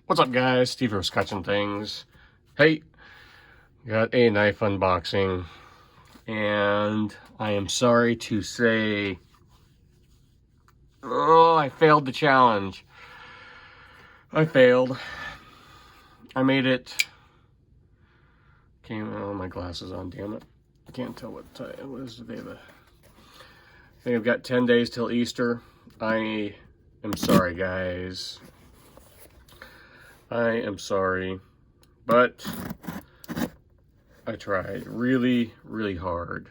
What's up, guys? Steve was catching things. Hey, got a knife unboxing, and I am sorry to say, I failed the challenge. I failed. I made it. My glasses on, damn it. I can't tell what time it was. I think I've got 10 days till Easter. I am sorry, guys. I am sorry, but I tried really, really hard.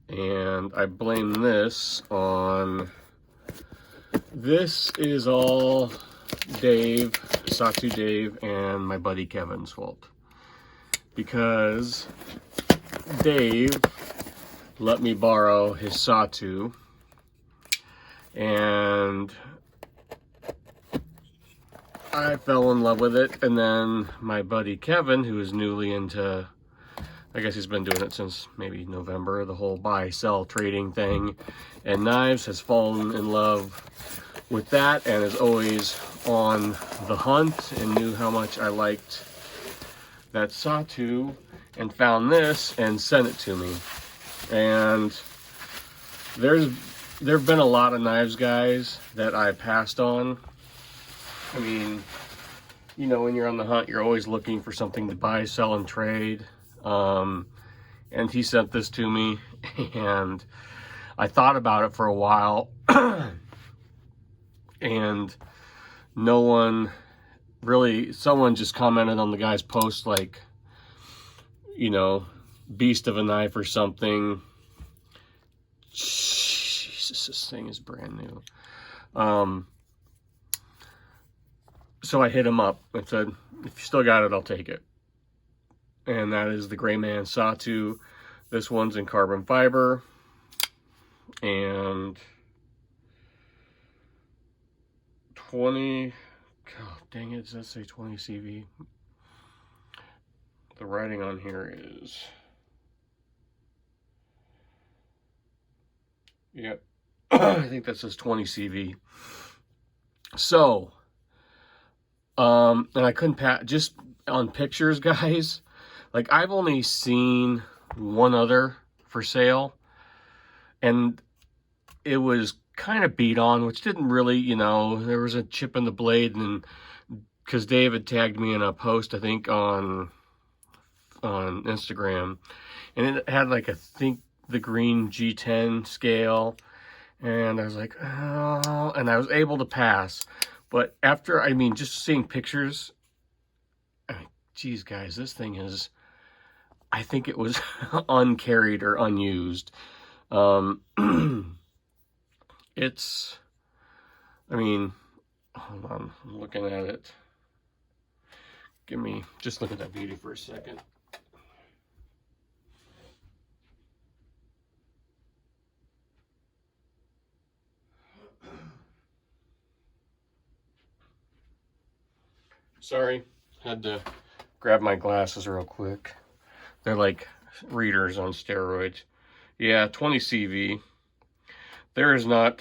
And I blame this on, this is all Dave, Satu Dave, and my buddy Kevin's fault. Because Dave let me borrow his Satu, and I fell in love with it. And then my buddy Kevin, who is newly into, I guess he's been doing it since maybe November, the whole buy, sell, trading thing, and knives, has fallen in love with that and is always on the hunt and knew how much I liked that Satu and found this and sent it to me. And there've been a lot of knives, guys, that I passed on. I mean, you know, when you're on the hunt, you're always looking for something to buy, sell, and trade. And he sent this to me, and I thought about it for a while, and no one really, someone just commented on the guy's post, like, you know, beast of a knife or something. Jesus, this thing is brand new. So I hit him up and said, if you still got it, I'll take it. And that is the Grayman Satu. This one's in carbon fiber. And 20, God dang it, does that say 20 CV? The writing on here is, yep, I think that says 20 CV. So, and I couldn't just on pictures, guys, like I've only seen one other for sale, and it was kind of beat on, which didn't really, you know, there was a chip in the blade, and because Dave had tagged me in a post, I think on Instagram, and it had like, I think, the green G10 scale, and I was like, oh, and I was able to pass. But after, I mean, just seeing pictures, I mean, geez, guys, this thing is, I think it was uncarried or unused. It's, I mean, hold on, I'm looking at it. Just look at that beauty for a second. Sorry, had to grab my glasses real quick. They're like readers on steroids. Yeah, 20 CV. There is not,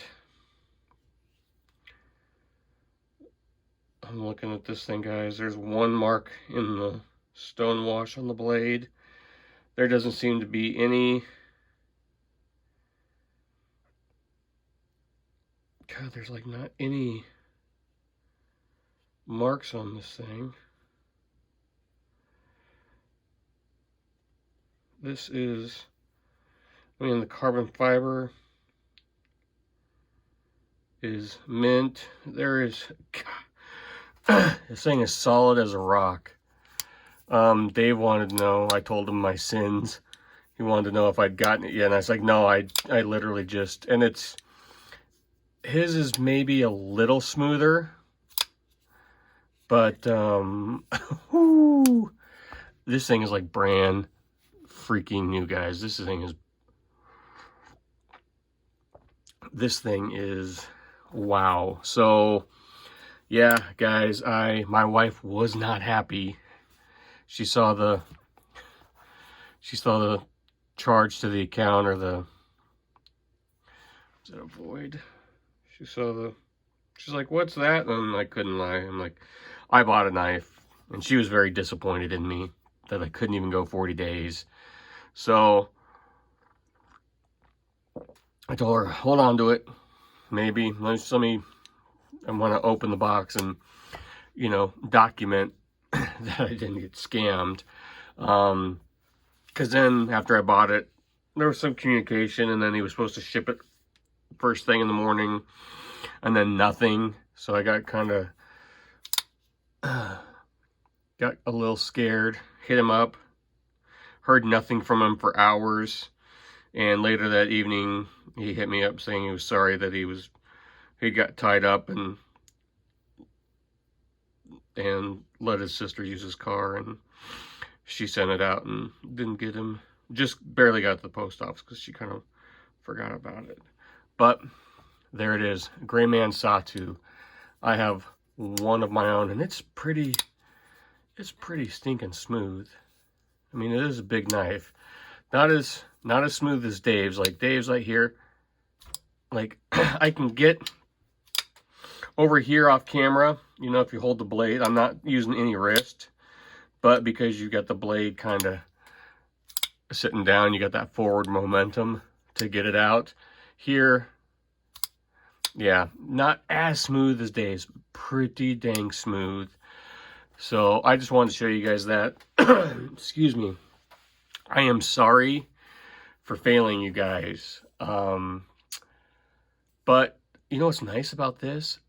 I'm looking at this thing, guys. There's one mark in the stone wash on the blade. There doesn't seem to be any. God, there's like not any marks on this thing. This is, I mean, the carbon fiber is mint. There is, God, this thing is solid as a rock. Dave wanted to know, I told him my sins. He wanted to know if I'd gotten it yet, and I was like, no, I literally just, and it's, his is maybe a little smoother, but, this thing is like brand freaking new, guys. This thing is wow. So yeah, guys, my wife was not happy. She saw the charge to the account, or the, is it a void? She saw the She's like, what's that? And I couldn't lie. I'm like, I bought a knife. And she was very disappointed in me that I couldn't even go 40 days. So I told her, hold on to it. Maybe let me I want to open the box and, you know, document that I didn't get scammed. Because then after I bought it, there was some communication, and then he was supposed to ship it first thing in the morning, and then nothing. So I got kind of got a little scared, hit him up, heard nothing from him for hours, and later that evening he hit me up saying he was sorry that he got tied up and let his sister use his car, and she sent it out and didn't get him, just barely got to the post office because she kind of forgot about it. But there it is, Grayman Satu. I have one of my own, and it's pretty stinking smooth. I mean, it is a big knife. Not as smooth as Dave's. Like Dave's right here. Like I can get over here off camera, you know, if you hold the blade. I'm not using any wrist, but because you got the blade kind of sitting down, you got that forward momentum to get it out. Here, yeah, not as smooth as Dave's, pretty dang smooth. So I just wanted to show you guys that. Excuse me. I am sorry for failing you guys. But you know what's nice about this?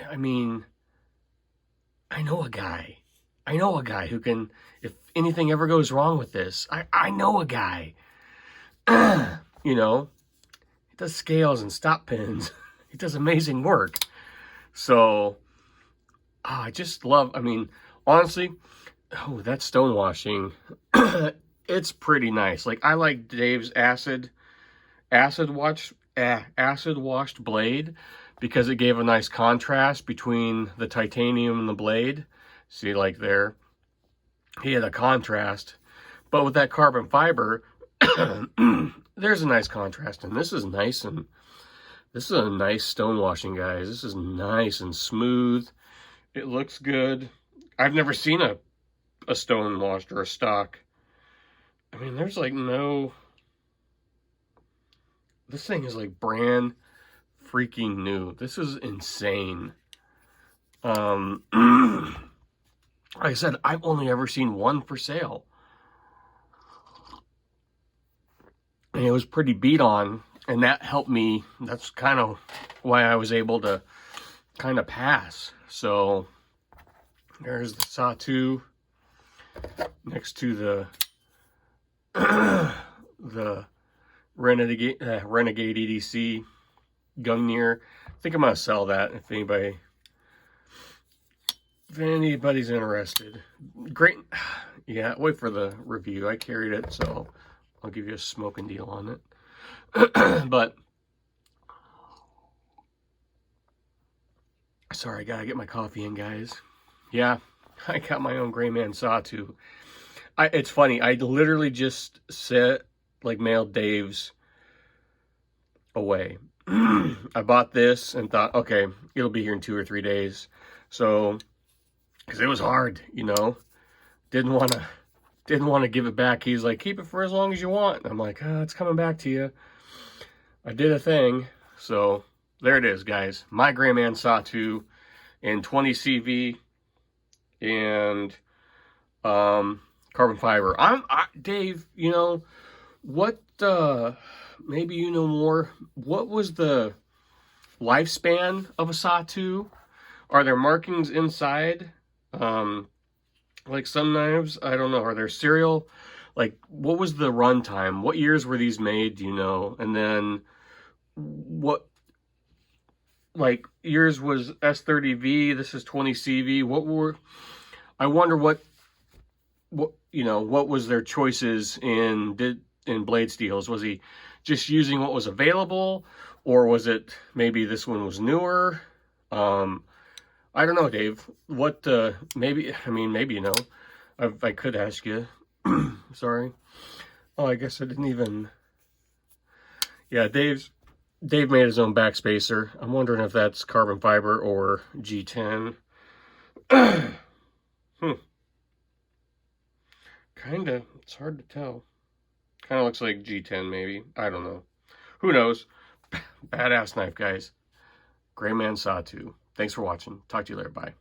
I mean, I know a guy who can, if anything ever goes wrong with this, I know a guy. You know, he does scales and stop pins. He does amazing work. So I just love, I mean, honestly, oh, that stonewashing, it's pretty nice. Like, I like Dave's acid washed blade because it gave a nice contrast between the titanium and the blade. See, like there, he had a contrast. But with that carbon fiber, there's a nice contrast. And this is nice, and this is a nice stonewashing, guys. This is nice and smooth. It looks good. I've never seen a stone washed or a stock. I mean, there's like no... This thing is like brand freaking new. This is insane. Like I said, I've only ever seen one for sale. And it was pretty beat on, and that helped me. That's kind of why I was able to kind of pass. So there's the Satu next to the the Renegade EDC Gungnir. I think I'm gonna sell that if anybody's interested. Great. Yeah, wait for the review. I carried it, so I'll give you a smoking deal on it. But sorry, I gotta get my coffee in, guys. Yeah, I got my own Grayman Satu. It's funny, I literally just mailed Dave's away. I bought this and thought, okay, it'll be here in 2 or 3 days. So, because it was hard, you know, didn't want to give it back. He's like, keep it for as long as you want. I'm like, it's coming back to you. I did a thing. So there it is, guys. My Grayman Satu in 20 CV and carbon fiber. Dave, you know, what, maybe you know more. What was the lifespan of a Satu? Are there markings inside? Like some knives, I don't know. Are there serial? Like, what was the run time? What years were these made, do you know? And then what, like, yours was S30V, this is 20 CV. I wonder what, you know, what was their choices in blade steels? Was he just using what was available, or was it maybe this one was newer? I don't know, Dave. What, maybe you know. I could ask you. Sorry. Oh, I guess I didn't even... Yeah, Dave's Dave made his own backspacer. I'm wondering if that's carbon fiber or G10. Kinda. It's hard to tell. Kind of looks like G10 maybe. I don't know. Who knows? Badass knife, guys. Grayman Satu. Thanks for watching. Talk to you later. Bye.